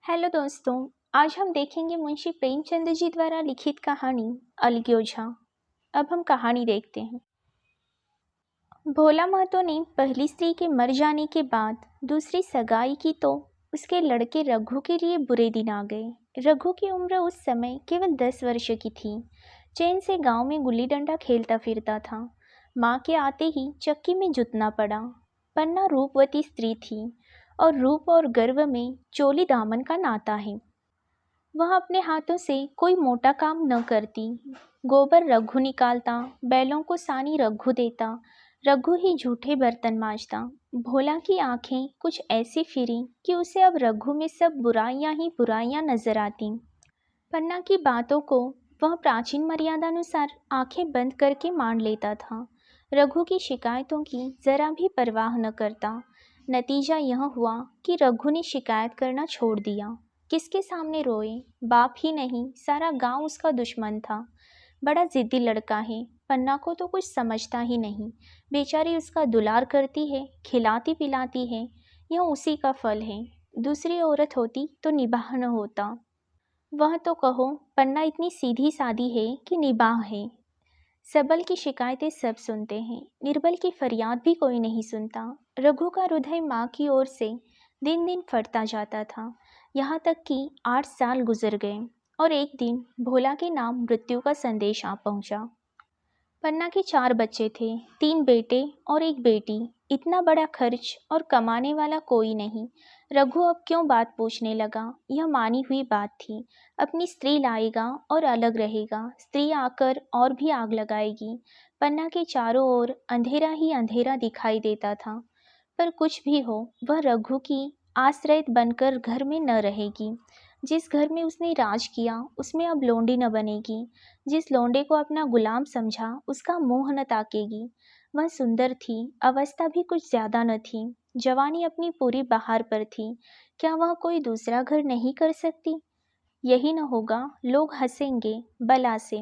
Hello दोस्तों। आज हम देखेंगे मुंशी प्रेमचंद जी द्वारा लिखित कहानी अलग्योझा। अब हम कहानी देखते हैं। भोला महतो ने पहली स्त्री के मर जाने के बाद दूसरी सगाई की तो उसके लड़के रघु के लिए बुरे दिन आ गए। रघु की उम्र उस समय केवल 10 वर्ष की थी। चैन से गांव में गुल्ली डंडा खेलता फिरता था। माँ के आते ही चक्की में जुतना पड़ा। पन्ना रूपवती स्त्री थी और रूप और गर्व में चोली दामन का नाता है। वह अपने हाथों से कोई मोटा काम न करती। गोबर रघु निकालता, बैलों को सानी रघु देता, रघु ही झूठे बर्तन मांजता। भोला की आंखें कुछ ऐसी फिरी कि उसे अब रघु में सब बुराइयां ही बुराइयां नजर आती। पन्ना की बातों को वह प्राचीन मर्यादानुसार आंखें बंद करके मान लेता था। रघु की शिकायतों की जरा भी परवाह न करता। नतीजा यह हुआ कि रघु ने शिकायत करना छोड़ दिया। किसके सामने रोए? बाप ही नहीं, सारा गांव उसका दुश्मन था। बड़ा जिद्दी लड़का है। पन्ना को तो कुछ समझता ही नहीं। बेचारी उसका दुलार करती है, खिलाती पिलाती है। यह उसी का फल है। दूसरी औरत होती तो निबाह न होता। वह तो कहो, पन्ना इतनी सीधी सादी है कि निबाह है। सबल की शिकायतें सब सुनते हैं, निर्बल की फरियाद भी कोई नहीं सुनता। रघु का हृदय माँ की ओर से दिन दिन फटता जाता था। यहाँ तक कि 8 साल गुजर गए और एक दिन भोला के नाम मृत्यु का संदेश आ पहुँचा। पन्ना के 4 बच्चे थे, 3 बेटे और एक बेटी। इतना बड़ा खर्च और कमाने वाला कोई नहीं। रघु अब क्यों बात पूछने लगा? यह मानी हुई बात थी। अपनी स्त्री लाएगा और अलग रहेगा। स्त्री आकर और भी आग लगाएगी। पन्ना के चारों ओर अंधेरा ही अंधेरा दिखाई देता था। पर कुछ भी हो, वह रघु की आश्रयत बनकर घर में न रहेगी। जिस घर में उसने राज किया उसमें अब लोंडी न बनेगी। जिस लोंडे को अपना गुलाम समझा उसका मुंह न ताकेगी। वह सुंदर थी, अवस्था भी कुछ ज्यादा न थी। जवानी अपनी पूरी बहार पर थी। क्या वह कोई दूसरा घर नहीं कर सकती? यही न होगा, लोग हंसेंगे बला से।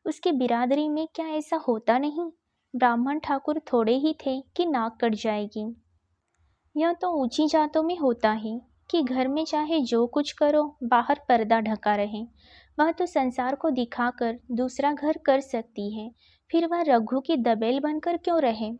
उसकी बिरादरी में क्या ऐसा होता नहीं? ब्राह्मण ठाकुर थोड़े ही थे कि नाक कट जाएगी। यह तो ऊंची जातों में होता है कि घर में चाहे जो कुछ करो, बाहर पर्दा ढका रहे। वह तो संसार को दिखाकर दूसरा घर कर सकती है। फिर वह रघु की दबेल बनकर क्यों रहे?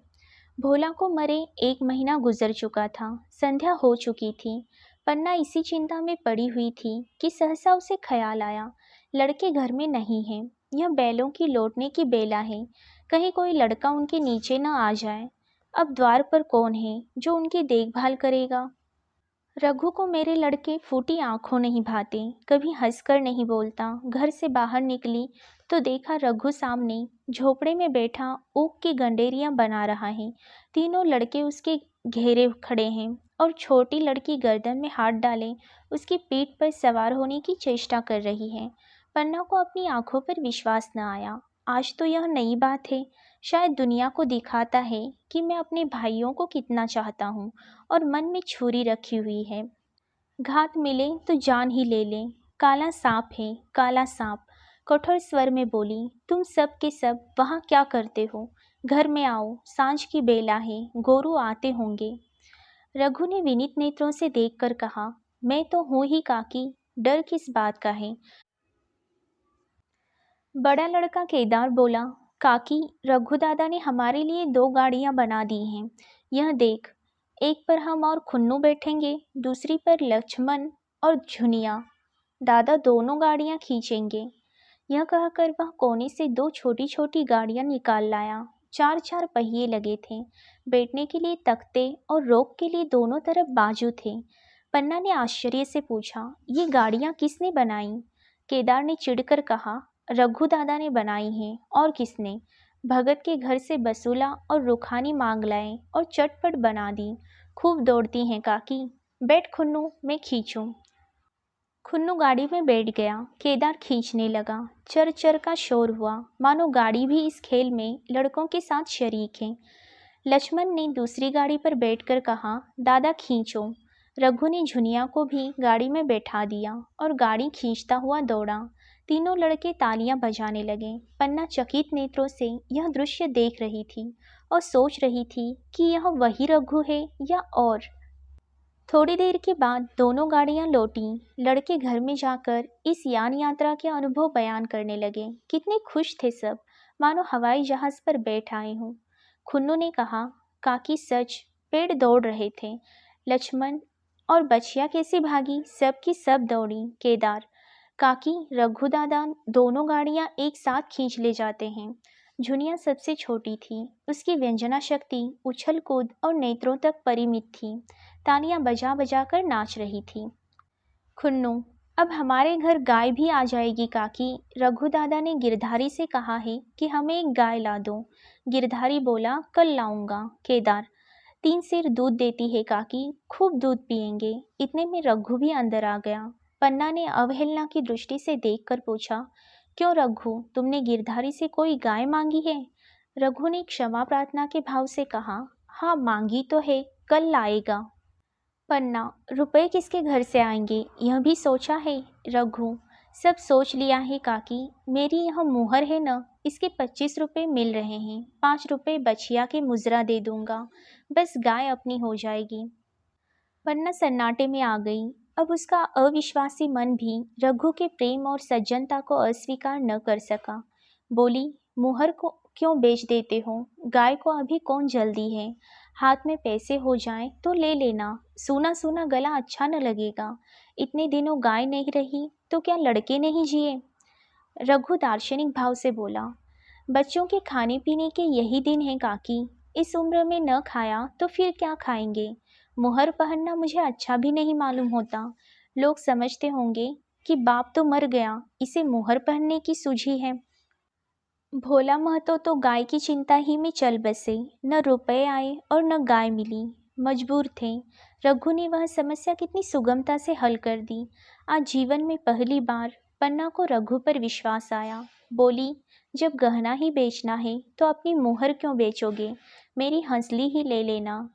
भोला को मरे 1 महीना गुजर चुका था। संध्या हो चुकी थी। पन्ना इसी चिंता में पड़ी हुई थी कि सहसा उसे ख्याल आया, लड़के घर में नहीं हैं। यह बैलों की लौटने की बेला है। कहीं कोई लड़का उनके नीचे न आ जाए। अब द्वार पर कौन है जो उनकी देखभाल करेगा? रघु को मेरे लड़के फूटी आंखों नहीं भाते, कभी हंसकर नहीं बोलता। घर से बाहर निकली तो देखा रघु सामने झोपड़े में बैठा ऊख की गंडेरियां बना रहा है। तीनों लड़के उसके घेरे खड़े हैं और छोटी लड़की गर्दन में हाथ डाले उसकी पीठ पर सवार होने की चेष्टा कर रही है। पन्ना को अपनी आंखों पर विश्वास न आया। आज तो यह नई बात है। शायद दुनिया को दिखाता है कि मैं अपने भाइयों को कितना चाहता हूँ और मन में छुरी रखी हुई है। घात मिले तो जान ही ले लें। काला सांप है, काला सांप। कठोर स्वर में बोली, तुम सब के सब वहाँ क्या करते हो? घर में आओ, सांझ की बेला है, गोरू आते होंगे। रघु ने विनीत नेत्रों से देखकर कहा, मैं तो हूँ ही काकी, डर किस बात का है? बड़ा लड़का केदार बोला, काकी, रघु दादा ने हमारे लिए 2 गाड़ियां बना दी हैं। यह देख, एक पर हम और खुन्नू बैठेंगे, दूसरी पर लक्ष्मण और झुनिया। दादा दोनों गाड़ियां खींचेंगे। यह कहकर वह कोने से 2 छोटी छोटी गाड़ियां निकाल लाया। 4-4 पहिए लगे थे। बैठने के लिए तख्ते और रोक के लिए दोनों तरफ बाजू थे। पन्ना ने आश्चर्य से पूछा, ये गाड़ियां किसने बनाई? केदार ने चिढ़कर कहा, रघु दादा ने बनाई हैं, और किसने? भगत के घर से बसूला और रुखानी मांग लाए और चटपट बना दी। खूब दौड़ती हैं काकी। बैठ खुन्नू, मैं खींचूं। खुन्नू गाड़ी में बैठ गया। केदार खींचने लगा। चर चर का शोर हुआ, मानो गाड़ी भी इस खेल में लड़कों के साथ शरीक है। लक्ष्मण ने दूसरी गाड़ी पर बैठकर कहा, दादा खींचो। रघु ने झुनिया को भी गाड़ी में बैठा दिया और गाड़ी खींचता हुआ दौड़ा। तीनों लड़के तालियां बजाने लगे। पन्ना चकित नेत्रों से यह दृश्य देख रही थी और सोच रही थी कि यह वही रघु है या और। थोड़ी देर के बाद दोनों गाड़ियां लौटीं। लड़के घर में जाकर इस यान यात्रा के अनुभव बयान करने लगे। कितने खुश थे सब, मानो हवाई जहाज पर बैठ आए हों। खुन्नू ने कहा, काकी सच, पेड़ दौड़ रहे थे। लक्ष्मण और बछिया कैसी भागी, सब की सब दौड़ी। केदार, काकी रघु दादा दोनों गाड़ियां एक साथ खींच ले जाते हैं। झुनिया सबसे छोटी थी, उसकी व्यंजना शक्ति उछल कूद और नेत्रों तक परिमित थी। तालियां बजा बजा कर नाच रही थी। खुन्नू, अब हमारे घर गाय भी आ जाएगी काकी। रघु दादा ने गिरधारी से कहा है कि हमें एक गाय ला दो। गिरधारी बोला, कल लाऊंगा। केदार, 3 सेर दूध देती है काकी, खूब दूध पिएंगे। इतने में रघु भी अंदर आ गया। पन्ना ने अवहेलना की दृष्टि से देखकर पूछा, क्यों रघु, तुमने गिरधारी से कोई गाय मांगी है? रघु ने क्षमा प्रार्थना के भाव से कहा, हाँ मांगी तो है, कल लाएगा। पन्ना, रुपए किसके घर से आएंगे, यह भी सोचा है? रघु, सब सोच लिया है काकी, मेरी यह मुहर है न, इसके 25 रुपए मिल रहे हैं। 5 रुपए बछिया के मुजरा दे दूंगा, बस गाय अपनी हो जाएगी। पन्ना सन्नाटे में आ गई। अब उसका अविश्वासी मन भी रघु के प्रेम और सज्जनता को अस्वीकार न कर सका। बोली, मुहर को क्यों बेच देते हो? गाय को अभी कौन जल्दी है? हाथ में पैसे हो जाएं तो ले लेना। सूना सूना गला अच्छा न लगेगा। इतने दिनों गाय नहीं रही तो क्या लड़के नहीं जिए? रघु दार्शनिक भाव से बोला, बच्चों के खाने पीने के यही दिन हैं काकी। इस उम्र में न खाया तो फिर क्या खाएंगे? मुहर पहनना मुझे अच्छा भी नहीं मालूम होता। लोग समझते होंगे कि बाप तो मर गया, इसे मुहर पहनने की सूझी है। भोला महतो तो गाय की चिंता ही में चल बसे। न रुपए आए और न गाय मिली। मजबूर थे। रघु ने वह समस्या कितनी सुगमता से हल कर दी। आज जीवन में पहली बार पन्ना को रघु पर विश्वास आया। बोली, जब गहना ही बेचना है तो अपनी मुहर क्यों बेचोगे? मेरी हंसली ही ले लेना।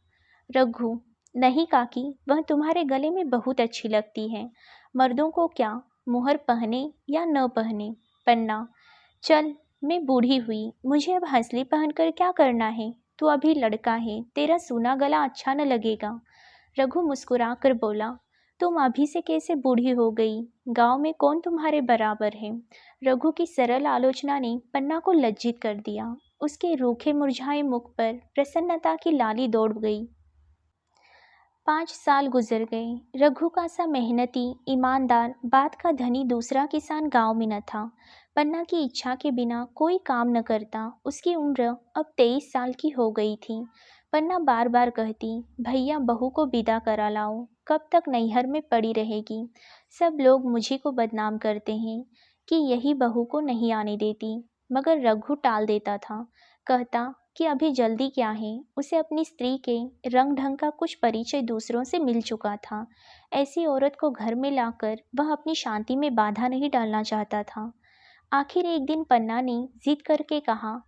रघु, नहीं काकी, वह तुम्हारे गले में बहुत अच्छी लगती है। मर्दों को क्या, मुहर पहने या न पहने। पन्ना, चल, मैं बूढ़ी हुई, मुझे अब हंसली पहनकर क्या करना है? तू अभी लड़का है, तेरा सूना गला अच्छा न लगेगा। रघु मुस्कुरा कर बोला, तुम अभी से कैसे बूढ़ी हो गई? गांव में कौन तुम्हारे बराबर है? रघु की सरल आलोचना ने पन्ना को लज्जित कर दिया। उसके रूखे मुरझाए मुख पर प्रसन्नता की लाली दौड़ गई। 5 साल गुजर गए। रघु का सा मेहनती, ईमानदार, बात का धनी दूसरा किसान गांव में न था। पन्ना की इच्छा के बिना कोई काम न करता। उसकी उम्र अब 23 साल की हो गई थी। पन्ना बार बार कहती, भैया बहू को विदा करा लाओ, कब तक नैहर में पड़ी रहेगी? सब लोग मुझी को बदनाम करते हैं कि यही बहू को नहीं आने देती। मगर रघु टाल देता था, कहता कि अभी जल्दी क्या है, उसे अपनी स्त्री के रंग ढंग का कुछ परिचय दूसरों से मिल चुका था। ऐसी औरत को घर में लाकर वह अपनी शांति में बाधा नहीं डालना चाहता था। आखिर एक दिन पन्ना ने जिद करके कहा,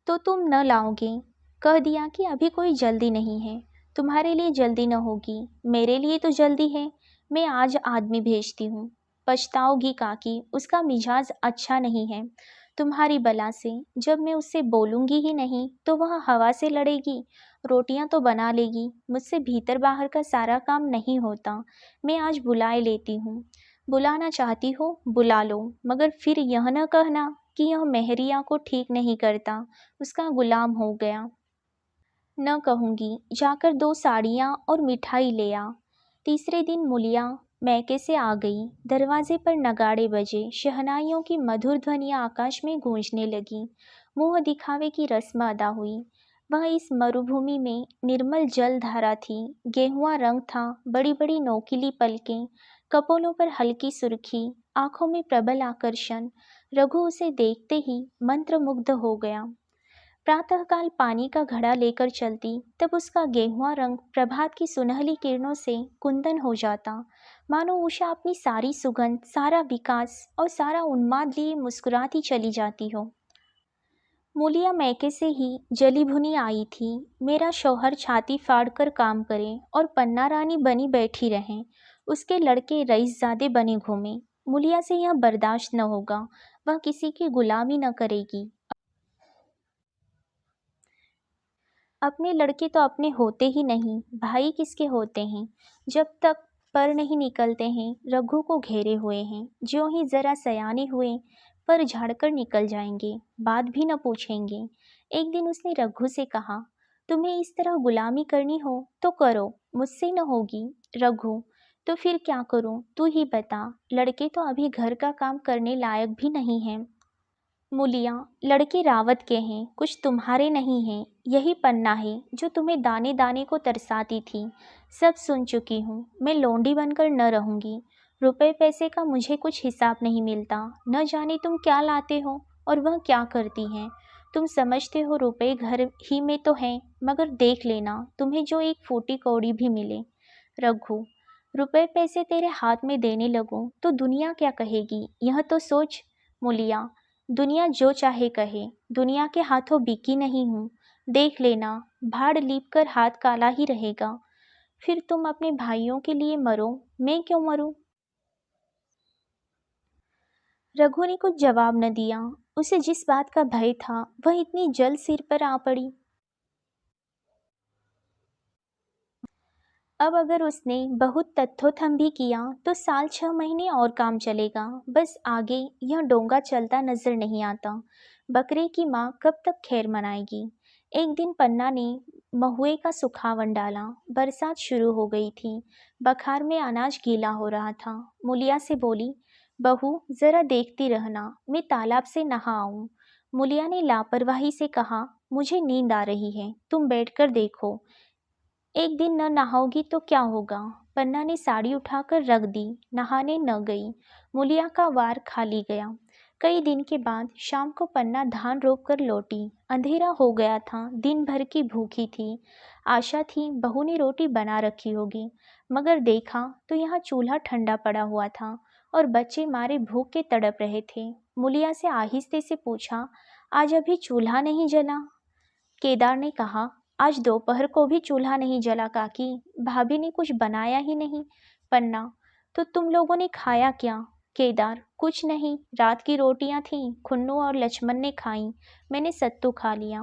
तो तुम न लाओगे? कह दिया कि अभी कोई जल्दी नहीं है। तुम्हारे लिए जल्दी न होगी, मेरे लिए तो जल्दी है। मैं आज आदमी भेजती हूँ। पछताओगी काकी, उसका मिजाज अच्छा नहीं है। तुम्हारी बला से जब मैं उससे बोलूँगी ही नहीं तो वह हवा से लड़ेगी। रोटियां तो बना लेगी, मुझसे भीतर बाहर का सारा काम नहीं होता। मैं आज बुलाए लेती हूँ। बुलाना चाहती हो बुला लो, मगर फिर यह न कहना कि यह मेहरिया को ठीक नहीं करता, उसका गुलाम हो गया। न कहूँगी, जाकर 2 साड़ियाँ और मिठाई ले आ। तीसरे दिन मुलिया मैके से आ गई। दरवाजे पर नगाड़े बजे, शहनाइयों की मधुर ध्वनियाँ आकाश में गूंजने लगी। मुंह दिखावे की रस्म अदा हुई। वह इस मरुभूमि में निर्मल जल धारा थी। गेहुआ रंग था, बड़ी बड़ी नोकीली पलकें, कपोलों पर हल्की सुर्खी, आंखों में प्रबल आकर्षण। रघु उसे देखते ही मंत्रमुग्ध हो गया। प्रातःकाल पानी का घड़ा लेकर चलती, तब उसका गेहुआ रंग प्रभात की सुनहली किरणों से कुंदन हो जाता। मानो उषा अपनी सारी सुगंध, सारा विकास और सारा उन्माद लिए मुस्कुराती चली जाती हो। मूलिया मैके से ही जली भुनी आई थी। मेरा शौहर छाती फाड़ कर काम करे और पन्ना रानी बनी बैठी रहें, उसके लड़के रईसजादे बने घूमे। मूलिया से यह बर्दाश्त न होगा। वह किसी की गुलामी न करेगी। अपने लड़के तो अपने होते ही नहीं, भाई किसके होते हैं। जब तक पर नहीं निकलते हैं रघु को घेरे हुए हैं। ज्यों ही जरा सयाने हुए पर झाड़कर निकल जाएंगे, बात भी न पूछेंगे। एक दिन उसने रघु से कहा, तुम्हें इस तरह गुलामी करनी हो तो करो, मुझसे न होगी। रघु, तो फिर क्या करूं, तू ही बता। लड़के तो अभी घर का काम करने लायक भी नहीं हैं। मूलिया, लड़के रावत के हैं, कुछ तुम्हारे नहीं हैं। यही पन्ना है जो तुम्हें दाने दाने को तरसाती थी। सब सुन चुकी हूँ, मैं लौंडी बनकर न रहूंगी। रुपए पैसे का मुझे कुछ हिसाब नहीं मिलता। न जाने तुम क्या लाते हो और वह क्या करती हैं। तुम समझते हो रुपए घर ही में तो हैं, मगर देख लेना तुम्हें जो एक फूटी कौड़ी भी मिले। रघु, रुपए पैसे तेरे हाथ में देने लगूं तो दुनिया क्या कहेगी, यह तो सोच। मूलिया, दुनिया जो चाहे कहे, दुनिया के हाथों बिकी नहीं हूँ। देख लेना, भाड़ लीप कर हाथ काला ही रहेगा। फिर तुम अपने भाइयों के लिए मरो, मैं क्यों मरूं। रघु ने कुछ जवाब न दिया। उसे जिस बात का भय था वह इतनी जल्द सिर पर आ पड़ी। अब अगर उसने बहुत तथ्योथम भी किया तो साल 6 महीने और काम चलेगा। बस आगे यह डोंगा चलता नजर नहीं आता। बकरे की माँ कब तक खैर मनाएगी। एक दिन पन्ना ने महुए का सुखावन डाला। बरसात शुरू हो गई थी। बखार में अनाज गीला हो रहा था। मुलिया से बोली, बहू जरा देखती रहना, मैं तालाब से नहा आऊं। मुलिया ने लापरवाही से कहा, मुझे नींद आ रही है, तुम बैठकर देखो। एक दिन न नहाओगी तो क्या होगा। पन्ना ने साड़ी उठाकर रख दी, नहाने न गई। मुलिया का वार खाली गया। कई दिन के बाद शाम को पन्ना धान रोप कर लौटी। अंधेरा हो गया था, दिन भर की भूखी थी। आशा थी बहू ने रोटी बना रखी होगी, मगर देखा तो यहाँ चूल्हा ठंडा पड़ा हुआ था और बच्चे मारे भूख के तड़प रहे थे। मुलिया से आहिस्ते से पूछा, आज अभी चूल्हा नहीं जला। केदार ने कहा, आज दोपहर को भी चूल्हा नहीं जला काकी, भाभी ने कुछ बनाया ही नहीं। पन्ना, तो तुम लोगों ने खाया क्या। केदार, कुछ नहीं, रात की रोटियां थीं, खुन्नू और लक्ष्मण ने खाई, मैंने सत्तू खा लिया।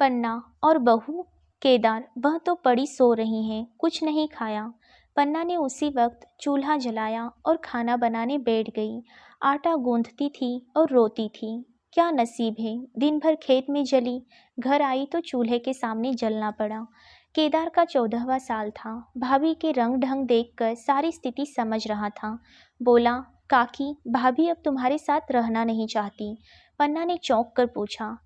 पन्ना, और बहू। केदार, वह तो पड़ी सो रही हैं, कुछ नहीं खाया। पन्ना ने उसी वक्त चूल्हा जलाया और खाना बनाने बैठ गई। आटा गूंथती थी और रोती थी। क्या नसीब है, दिन भर खेत में जली, घर आई तो चूल्हे के सामने जलना पड़ा। केदार का 14वां साल था। भाभी के रंग ढंग देखकर सारी स्थिति समझ रहा था। बोला, काकी, भाभी अब तुम्हारे साथ रहना नहीं चाहती। पन्ना ने चौंक कर पूछा,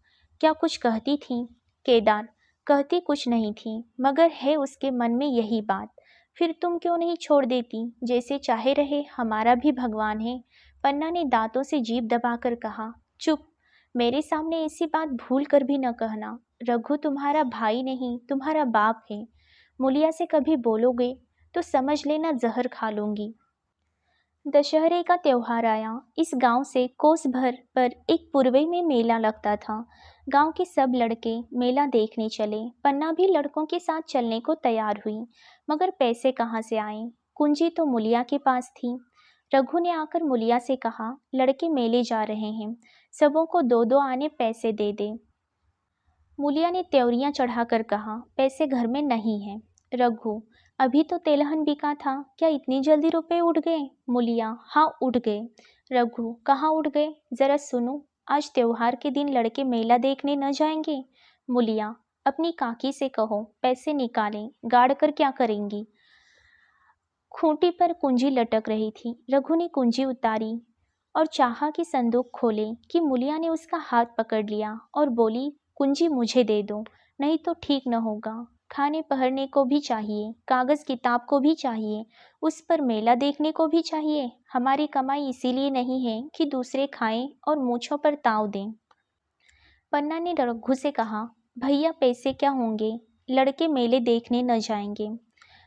क्या कुछ कहती थी। केदार, कहती कुछ नहीं थी, मगर है उसके मन में यही बात। फिर तुम क्यों नहीं छोड़ देती, जैसे चाहे रहे, हमारा भी भगवान है। पन्ना ने दांतों से जीभ दबाकर कहा, चुप, मेरे सामने ऐसी बात भूल कर भी न कहना। रघु तुम्हारा भाई नहीं, तुम्हारा बाप है। मुलिया से कभी बोलोगे तो समझ लेना जहर खा लूंगी। दशहरे का त्योहार आया। इस गांव से कोस भर पर एक पूर्वे में मेला लगता था। गांव के सब लड़के मेला देखने चले। पन्ना भी लड़कों के साथ चलने को तैयार हुई, मगर पैसे कहाँ से आए। कुंजी तो मुलिया के पास थी। रघु ने आकर मुलिया से कहा, लड़के मेले जा रहे हैं, सबों को 2-2 आने पैसे दे दे। मूलिया ने त्योरियां चढ़ाकर कहा, पैसे घर में नहीं है। रघु, अभी तो तेलहन बिका था, क्या इतनी जल्दी रुपए उठ गए। मूलिया, हाँ उठ गए। रघु, कहाँ उठ गए, जरा सुनो। आज त्योहार के दिन लड़के मेला देखने न जाएंगे। मूलिया, अपनी काकी से कहो पैसे निकालें, गाड़ कर क्या करेंगी। खूंटी पर कुंजी लटक रही थी। रघु ने कुंजी उतारी और चाहा कि संदूक खोले कि मुलिया ने उसका हाथ पकड़ लिया और बोली, कुंजी मुझे दे दो, नहीं तो ठीक न होगा। खाने पहनने को भी चाहिए, कागज किताब को भी चाहिए, उस पर मेला देखने को भी चाहिए। हमारी कमाई इसीलिए नहीं है कि दूसरे खाएं और मूछों पर ताव दें। पन्ना ने रघु से कहा, भैया पैसे क्या होंगे, लड़के मेले देखने न जाएंगे।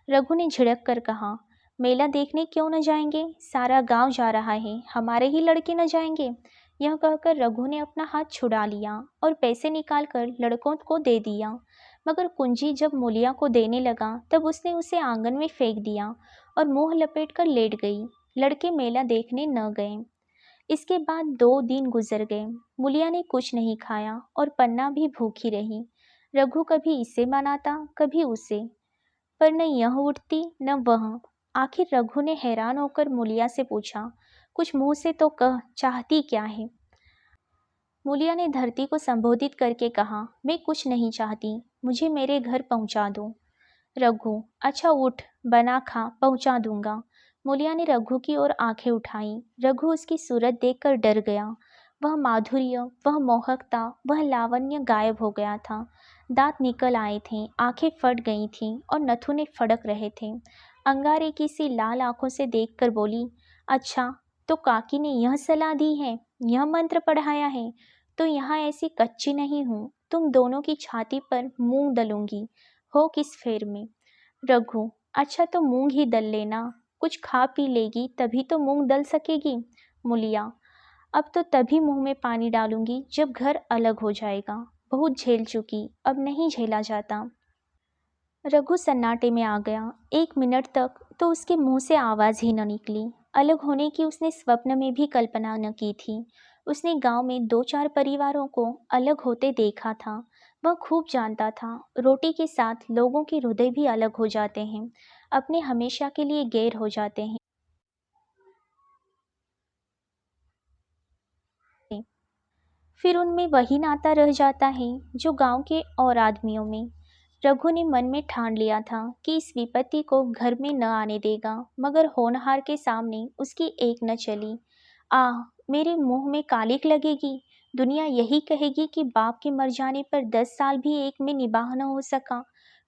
रघु ने झिड़क कर कहा, मेला देखने क्यों न जाएंगे, सारा गांव जा रहा है, हमारे ही लड़के न जाएंगे। यह कहकर रघु ने अपना हाथ छुड़ा लिया और पैसे निकालकर लड़कों को दे दिया। मगर कुंजी जब मूलिया को देने लगा तब उसने उसे आंगन में फेंक दिया और मुंह लपेट कर लेट गई। लड़के मेला देखने न गए। इसके बाद 2 दिन गुजर गए। मुलिया ने कुछ नहीं खाया और पन्ना भी भूखी रही। रघु कभी इसे मनाता कभी उसे, पर न यह उठती न वह। आखिर रघु ने हैरान होकर मूलिया से पूछा, कुछ मुंह से तो कह, चाहती क्या है? मूलिया ने धरती को संबोधित करके कहा, मैं कुछ नहीं चाहती, मुझे मेरे घर पहुंचा दो। रघु, अच्छा उठ, बना खा, पहुंचा दूंगा। मूलिया ने रघु की ओर आंखें उठाई। रघु उसकी सूरत देखकर डर गया। वह माधुर्य, वह मोहकता, वह लावण्य गायब हो गया था। दांत निकल आए थे, आंखें फट गई थीं और नथुने फड़क रहे थे। अंगारे की सी लाल आंखों से देखकर बोली, अच्छा, तो काकी ने यह सलाह दी है, यह मंत्र पढ़ाया है, तो यहाँ ऐसी कच्ची नहीं हूँ, तुम दोनों की छाती पर मूंग दलूंगी, हो किस फेर में। रघु, अच्छा तो मूंग ही दल लेना, कुछ खा पी लेगी तभी तो मूंग दल सकेगी। मूलिया, अब तो तभी मुंह में पानी डालूंगी जब घर अलग हो जाएगा, बहुत झेल चुकी, अब नहीं झेला जाता। रघु सन्नाटे में आ गया। 1 मिनट तक तो उसके मुंह से आवाज ही न निकली। अलग होने की उसने स्वप्न में भी कल्पना न की थी। उसने गांव में 2-4 परिवारों को अलग होते देखा था। वह खूब जानता था, रोटी के साथ लोगों के हृदय भी अलग हो जाते हैं, अपने हमेशा के लिए गैर हो जाते हैं। फिर उनमें वही नाता रह जाता है जो गांव के और आदमियों में। रघु ने मन में ठान लिया था कि इस विपत्ति को घर में न आने देगा, मगर होनहार के सामने उसकी एक न चली। आह, मेरे मुंह में कालिक लगेगी। दुनिया यही कहेगी कि बाप के मर जाने पर 10 साल भी एक में निबाह न हो सका।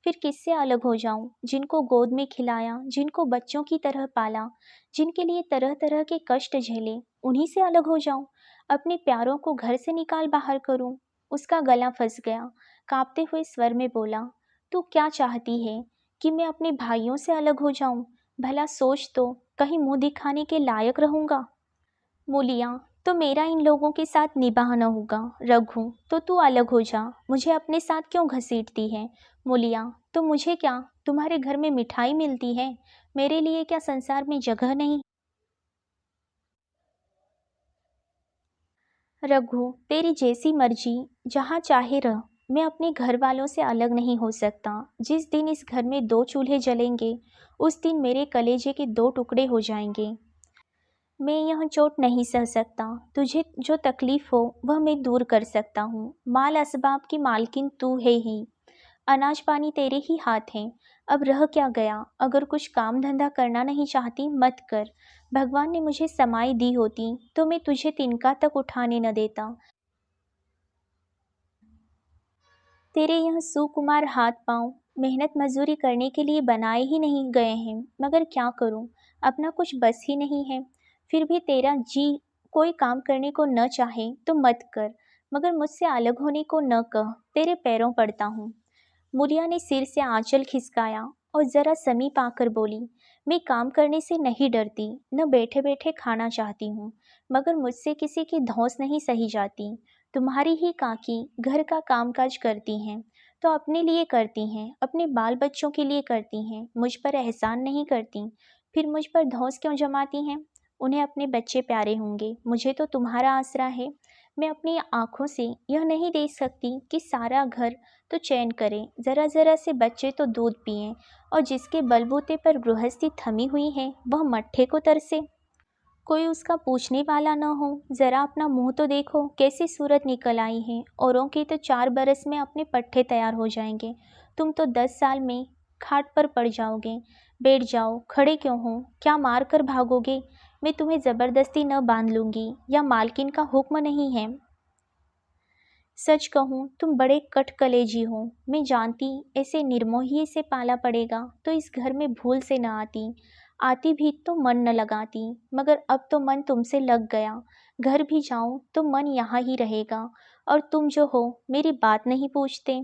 फिर किससे अलग हो जाऊं, जिनको गोद में खिलाया, जिनको बच्चों की तरह पाला, जिनके लिए तरह तरह के कष्ट झेले, उन्हीं से अलग हो जाऊं, अपने प्यारों को घर से निकाल बाहर करूं। उसका गला फंस गया। कांपते हुए स्वर में बोला, तू क्या चाहती है, कि मैं अपने भाइयों से अलग हो जाऊं? भला सोच तो, कहीं मुंह दिखाने के लायक रहूंगा? मूलिया, तो मेरा इन लोगों के साथ निभाह न होगा। रघु, तो तू अलग हो जा, मुझे अपने साथ क्यों घसीटती है? मूलिया, तो मुझे क्या, तुम्हारे घर में मिठाई मिलती है, मेरे लिए क्या संसार में जगह नहीं? रघु, तेरी जैसी मर्जी, जहाँ चाहे रह, मैं अपने घर वालों से अलग नहीं हो सकता। जिस दिन इस घर में 2 चूल्हे जलेंगे, उस दिन मेरे कलेजे के 2 टुकड़े हो जाएंगे। मैं यह चोट नहीं सह सकता। तुझे जो तकलीफ हो वह मैं दूर कर सकता हूँ। माल असबाब की मालकिन तू है ही, अनाज पानी तेरे ही हाथ हैं। अब रह क्या गया, अगर कुछ काम धंधा करना नहीं चाहती मत कर। भगवान ने मुझे समाई दी होती तो मैं तुझे तिनका तक उठाने न देता। तेरे यह सुकुमार हाथ पांव मेहनत मजदूरी करने के लिए बनाए ही नहीं गए हैं, मगर क्या करूं, अपना कुछ बस ही नहीं है। फिर भी तेरा जी कोई काम करने को न चाहे तो मत कर, मगर मुझसे अलग होने को न कह, तेरे पैरों पड़ता हूँ। मुरिया ने सिर से आंचल खिसकाया और जरा समीप आकर बोली, मैं काम करने से नहीं डरती, न बैठे बैठे खाना चाहती हूँ, मगर मुझसे किसी की धौंस नहीं सही जाती। तुम्हारी ही काकी घर का कामकाज करती हैं, तो अपने लिए करती हैं, अपने बाल बच्चों के लिए करती हैं, मुझ पर एहसान नहीं करती। फिर मुझ पर धौंस क्यों जमाती हैं? उन्हें अपने बच्चे प्यारे होंगे, मुझे तो तुम्हारा आसरा है। मैं अपनी आंखों से यह नहीं देख सकती कि सारा घर तो चैन करे, जरा जरा से बच्चे तो दूध पिएं, और जिसके बलबूते पर गृहस्थी थमी हुई है वह मट्ठे को तरसे। कोई उसका पूछने वाला न हो। जरा अपना मुंह तो देखो, कैसी सूरत निकल आई है। औरों के तो 4 बरस में अपने पट्टे तैयार हो जाएंगे, तुम तो 10 साल में खाट पर पड़ जाओगे। बैठ जाओ, खड़े क्यों हो, क्या मार कर भागोगे? मैं तुम्हें ज़बरदस्ती न बांध लूँगी, या मालकिन का हुक्म नहीं है। सच कहूँ तुम बड़े कट कलेजी हो। मैं जानती ऐसे निर्मोही से पाला पड़ेगा तो इस घर में भूल से न आती। आती भी तो मन न लगाती, मगर अब तो मन तुमसे लग गया। घर भी जाऊं तो मन यहाँ ही रहेगा, और तुम जो हो मेरी बात नहीं पूछते।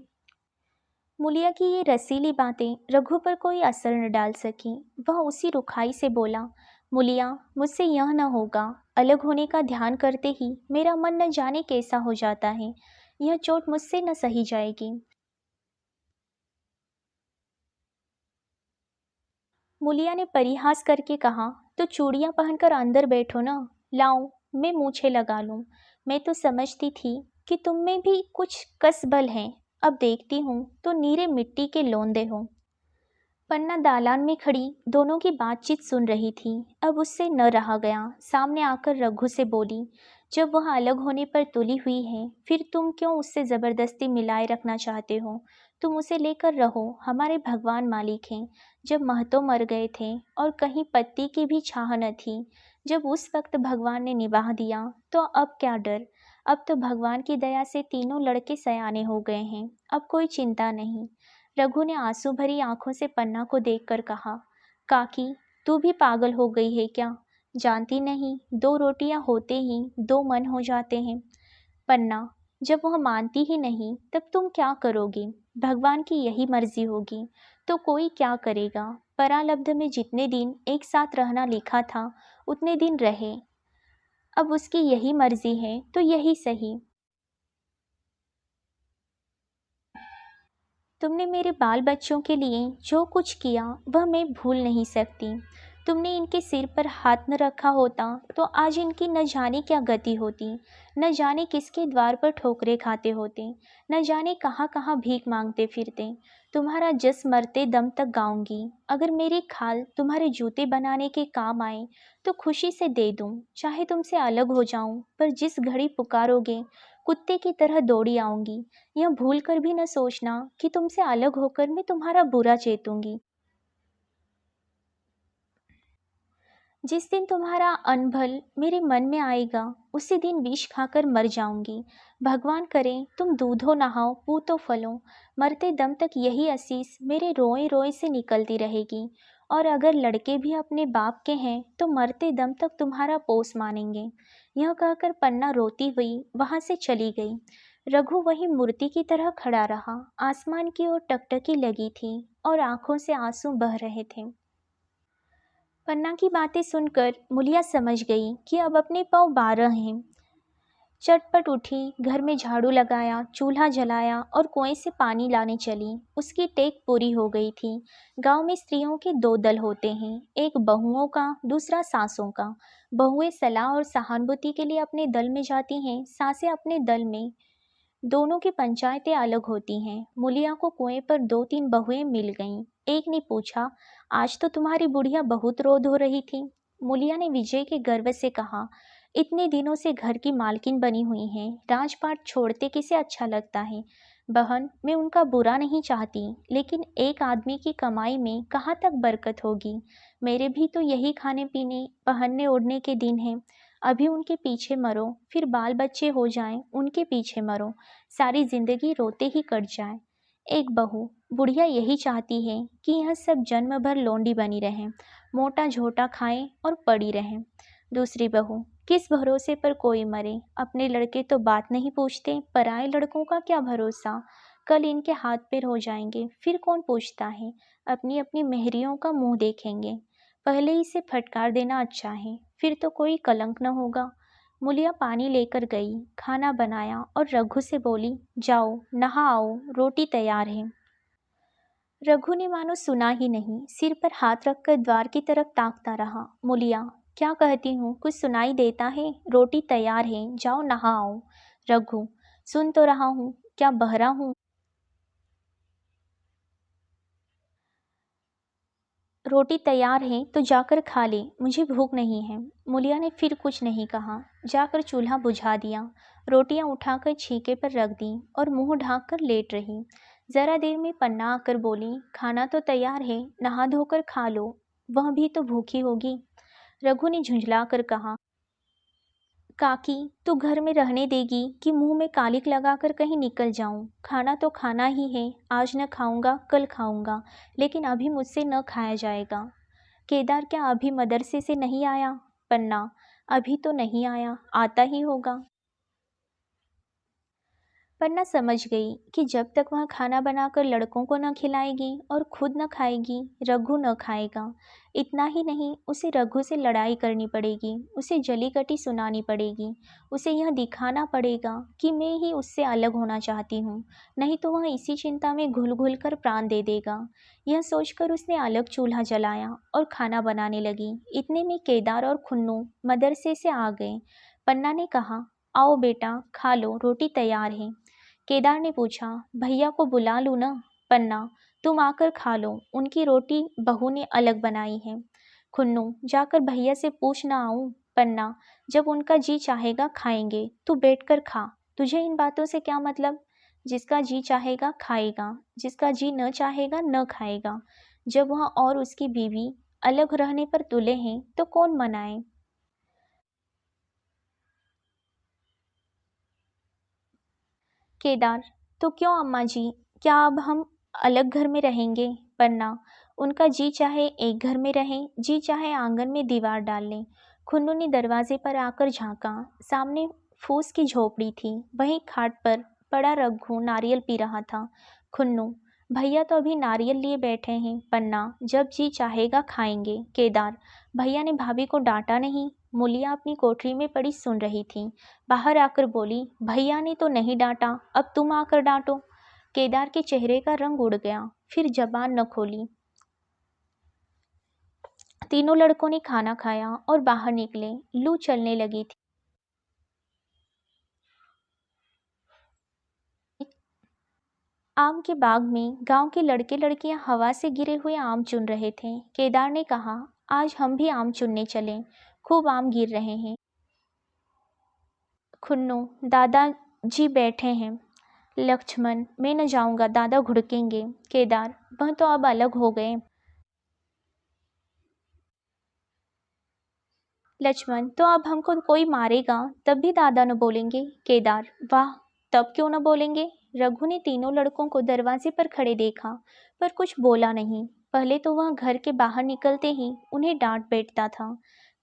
मुलिया की ये रसीली बातें रघु पर कोई असर न डाल सकी। वह उसी रुखाई से बोला, मुलिया, मुझसे यह न होगा। अलग होने का ध्यान करते ही मेरा मन न जाने कैसा हो जाता है। यह चोट मुझसे न सही जाएगी। मुलिया ने परिहास करके कहा, तो चूड़ियां पहनकर अंदर बैठो ना। लाओ, मैं मूछें लगा लूं। मैं तो समझती थी कि तुम में भी कुछ कसबल है, अब देखती हूँ तो नीरे मिट्टी के लौंदे हो। पन्ना दालान में खड़ी दोनों की बातचीत सुन रही थी। अब उससे न रहा गया, सामने आकर रघु से बोली, जब वह अलग होने पर तुली हुई है, फिर तुम क्यों उससे ज़बरदस्ती मिलाए रखना चाहते हो? तुम उसे लेकर रहो, हमारे भगवान मालिक हैं। जब महतो मर गए थे और कहीं पत्ती की भी छाह न थी, जब उस वक्त भगवान ने निभाह दिया, तो अब क्या डर? अब तो भगवान की दया से तीनों लड़के सयाने हो गए हैं, अब कोई चिंता नहीं। रघु ने आंसू भरी आंखों से पन्ना को देखकर कहा, काकी, तू भी पागल हो गई है क्या? जानती नहीं, दो रोटियां होते ही दो मन हो जाते हैं। पन्ना, जब वह मानती ही नहीं तब तुम क्या करोगी? भगवान की यही मर्जी होगी तो कोई क्या करेगा? परालब्ध में जितने दिन एक साथ रहना लिखा था उतने दिन रहे। अब उसकी यही मर्जी है तो यही सही। तुमने मेरे बाल बच्चों के लिए जो कुछ किया वह मैं भूल नहीं सकती। तुमने इनके सिर पर हाथ न रखा होता तो आज इनकी न जाने क्या गति होती, न जाने किसके द्वार पर ठोकरे खाते होते, न जाने कहाँ कहाँ भीख मांगते फिरते। तुम्हारा जस मरते दम तक गाऊंगी। अगर मेरी खाल तुम्हारे जूते बनाने के काम आए तो खुशी से दे दूं, चाहे तुमसे अलग हो जाऊं, पर जिस घड़ी पुकारोगे कुत्ते की तरह दौड़ी आऊंगी। यह भूल कर भी न सोचना कि तुमसे अलग होकर मैं तुम्हारा बुरा चेतूंगी। जिस दिन तुम्हारा अनभल मेरे मन में आएगा उसी दिन विष खाकर मर जाऊंगी। भगवान करे तुम दूधो नहाओ पूतो फलो, मरते दम तक यही असीस मेरे रोए रोए से निकलती रहेगी। और अगर लड़के भी अपने बाप के हैं तो मरते दम तक तुम्हारा पोस मानेंगे। यह कहकर पन्ना रोती हुई वहां से चली गई। रघु वही मूर्ति की तरह खड़ा रहा। आसमान की ओर टकटकी लगी थी और आंखों से आंसू बह रहे थे। पन्ना की बातें सुनकर मुलिया समझ गई कि अब अपने पाँव 12 हैं। चटपट उठी, घर में झाड़ू लगाया, चूल्हा जलाया और कुएं से पानी लाने चली। उसकी टेक पूरी हो गई थी। गांव में स्त्रियों के दो दल होते हैं, एक बहुओं का, दूसरा सासों का। बहुएं सलाह और सहानुभूति के लिए अपने दल में जाती हैं, सासें अपने दल में। दोनों की पंचायतें अलग होती हैं। मुलिया को कुएं पर 2-3 बहुएं मिल गईं। एक ने पूछा, आज तो तुम्हारी बुढ़िया बहुत रोध हो रही थी। मुलिया ने विजय के गर्व से कहा, इतने दिनों से घर की मालकिन बनी हुई हैं, राजपाट छोड़ते किसे अच्छा लगता है। बहन, मैं उनका बुरा नहीं चाहती, लेकिन एक आदमी की कमाई में कहाँ तक बरकत होगी। मेरे भी तो यही खाने पीने पहनने ओढ़ने के दिन हैं। अभी उनके पीछे मरो, फिर बाल बच्चे हो जाएं, उनके पीछे मरो, सारी जिंदगी रोते ही कट जाए। एक बहू, बुढ़िया यही चाहती है कि यह सब जन्म भर लोंडी बनी रहें, मोटा झोटा खाएं और पड़ी रहें। दूसरी बहू, किस भरोसे पर कोई मरे, अपने लड़के तो बात नहीं पूछते, पराए लड़कों का क्या भरोसा। कल इनके हाथ पैर हो जाएंगे, फिर कौन पूछता है। अपनी अपनी मेहरियों का मुंह देखेंगे। पहले ही से फटकार देना अच्छा है, फिर तो कोई कलंक न होगा। मुलिया पानी लेकर गई, खाना बनाया और रघु से बोली, जाओ नहा आओ, रोटी तैयार है। रघु ने मानो सुना ही नहीं, सिर पर हाथ रखकर द्वार की तरफ ताकता रहा। मुलिया, क्या कहती हूँ, कुछ सुनाई देता है? रोटी तैयार है, जाओ नहा आओ। रघु, सुन तो रहा हूँ, क्या बहरा हूँ? रोटी तैयार है तो जाकर खा ले, मुझे भूख नहीं है। मुलिया ने फिर कुछ नहीं कहा, जाकर चूल्हा बुझा दिया, रोटियां उठाकर छीके पर रख दी और मुंह ढांक कर लेट रही। जरा देर में पन्ना आकर बोली, खाना तो तैयार है, नहा धोकर खा लो, वह भी तो भूखी होगी। रघु ने झुंझला कर कहा, काकी, तू घर में रहने देगी कि मुंह में कालिक लगाकर कहीं निकल जाऊं? खाना तो खाना ही है, आज न खाऊंगा कल खाऊंगा, लेकिन अभी मुझसे न खाया जाएगा। केदार क्या अभी मदरसे से नहीं आया? पन्ना, अभी तो नहीं आया, आता ही होगा। पन्ना समझ गई कि जब तक वह खाना बनाकर लड़कों को न खिलाएगी और खुद न खाएगी, रघु न खाएगा। इतना ही नहीं, उसे रघु से लड़ाई करनी पड़ेगी, उसे जली कटी सुनानी पड़ेगी, उसे यह दिखाना पड़ेगा कि मैं ही उससे अलग होना चाहती हूँ, नहीं तो वह इसी चिंता में घुल घुल कर प्राण दे देगा। यह सोचकर उसने अलग चूल्हा जलाया और खाना बनाने लगी। इतने में केदार और खुन्नू मदरसे से आ गए। पन्ना ने कहा, आओ बेटा खा लो, रोटी तैयार है। केदार ने पूछा, भैया को बुला लूँ ना? पन्ना, तुम आकर खा लो, उनकी रोटी बहू ने अलग बनाई है। खुन्नू, जाकर भैया से पूछ ना आऊं? पन्ना, जब उनका जी चाहेगा खाएंगे, तू बैठकर खा। तुझे इन बातों से क्या मतलब? जिसका जी चाहेगा खाएगा, जिसका जी न चाहेगा न खाएगा। जब वह और उसकी बीवी अलग रहने पर तुले हैं तो कौन मनाए? केदार, तो क्यों अम्मा जी? क्या अब हम अलग घर में रहेंगे? पन्ना, उनका जी चाहे एक घर में रहें, जी चाहे आंगन में दीवार डाल लें। खुन्नू ने दरवाजे पर आकर झांका। सामने फूस की झोपड़ी थी, वहीं खाट पर पड़ा रघु नारियल पी रहा था। खुन्नू, भैया तो अभी नारियल लिए बैठे हैं। पन्ना, जब जी चाहेगा खाएंगे। केदार, भैया ने भाभी को डांटा नहीं? मूलिया अपनी कोठरी में पड़ी सुन रही थी। बाहर आकर बोली, भैया ने तो नहीं डांटा, अब तुम आकर डांटो। केदार के चेहरे का रंग उड़ गया, फिर जबान न खोली। तीनों लड़कों ने खाना खाया और बाहर निकले। लू चलने लगी थी। आम के बाग में गांव के लड़के लड़कियां हवा से गिरे हुए आम चुन रहे थे। केदार ने कहा, आज हम भी आम चुनने चलें, खूब आम गिर रहे हैं। खुन्नू, दादाजी बैठे हैं। लक्ष्मण, मैं न जाऊंगा, दादा घुड़केंगे। केदार, वह तो अब अलग हो गए। लक्ष्मण, तो अब हमको कोई मारेगा तब भी दादा न बोलेंगे? केदार, वाह, तब क्यों न बोलेंगे? रघु ने तीनों लड़कों को दरवाजे पर खड़े देखा, पर कुछ बोला नहीं। पहले तो वह घर के बाहर निकलते ही उन्हें डांट बैठता था,